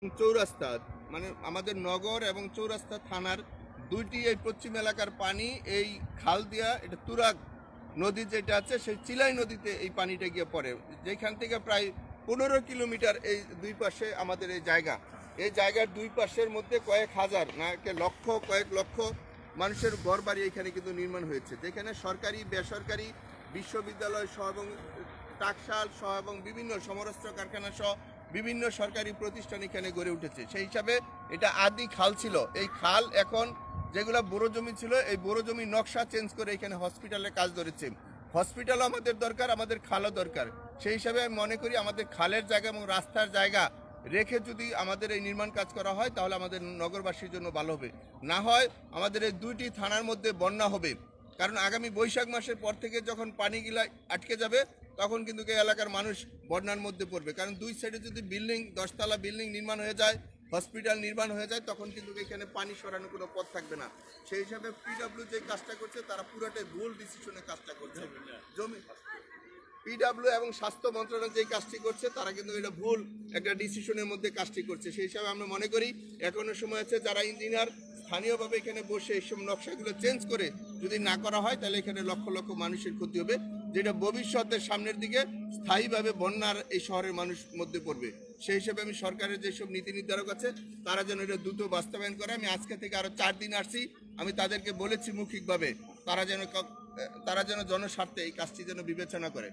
চৌরাস্তা মানে আমাদের নগর এবং চৌরাস্তা থানার দুইটি এই পশ্চিম এলাকার পানি এই খাল দিয়া এটা তুরাগ নদী যেটা আছে সেই চিলাই নদীতে এই পানিটা গিয়ে পড়ে, যেখান থেকে প্রায় 15 কিলোমিটার এই দুই পাশে আমাদের এই জায়গার দুই পাশের মধ্যে কয়েক হাজার না কয়েক লক্ষ মানুষের ঘর বাড়ি এখানে কিন্তু নির্মাণ হয়েছে, যেখানে সরকারি বেসরকারি বিশ্ববিদ্যালয় সহ এবং টাকশাল সহ এবং বিভিন্ন সমরাস্ত্র কারখানা সহ বিভিন্ন সরকারি প্রতিষ্ঠান এখানে গড়ে উঠেছে। সেই হিসাবে এটা আদি খাল ছিল। এই খাল এখন যেগুলো বড় জমি ছিল এই বড় জমির নকশা চেঞ্জ করে এখানে হসপিটালের কাজ ধরেছে। হসপিটালও আমাদের দরকার, আমাদের খালও দরকার। সেই হিসাবে আমি মনে করি আমাদের খালের জায়গা এবং রাস্তার জায়গা রেখে যদি আমাদের এই নির্মাণ কাজ করা হয় তাহলে আমাদের নগরবাসীর জন্য ভালো হবে। না হয় আমাদের এই দুইটি থানার মধ্যে বন্যা হবে, কারণ আগামী বৈশাখ মাসের পর থেকে যখন পানিগুলা আটকে যাবে তখন কিন্তু এই এলাকার মানুষ বন্যার মধ্যে পড়বে, কারণ দুই সাইডে যদি বিল্ডিং 10তলা বিল্ডিং নির্মাণ হয়ে যায়, হসপিটাল নির্মাণ হয়ে যায়, তখন কিন্তু এখানে পানি সরানোর কোনো পথ থাকবে না। সেই হিসাবে পিডব্লিউ যে কাজটা করছে তারা পুরোটাই ভুল ডিসিশনে কাজটা করছে। জমি পিডব্লিউ এবং স্বাস্থ্য মন্ত্রণালয় যে কাজটি করছে তারা কিন্তু এটা ভুল একটা ডিসিশনের মধ্যে কাজটি করছে। সেই হিসাবে আমরা মনে করি এখনো সময় আছে, যারা ইঞ্জিনিয়ার স্থানীয়ভাবে এখানে বসে এইসব নকশাগুলো চেঞ্জ করে যদি না করা হয় তাহলে এখানে লক্ষ লক্ষ মানুষের ক্ষতি হবে, যেটা ভবিষ্যতের সামনের দিকে স্থায়ীভাবে বন্যার এই শহরের মানুষ মধ্যে পড়বে। সেই হিসেবে আমি সরকারের যেসব নীতি নির্ধারক আছে তারা যেন এটা দ্রুত বাস্তবায়ন করে। আমি আজকে থেকে আরো 4 দিন আসছি, আমি তাদেরকে বলেছি মৌখিকভাবে তারা যেন জনস্বার্থে এই কাজটি যেন বিবেচনা করে।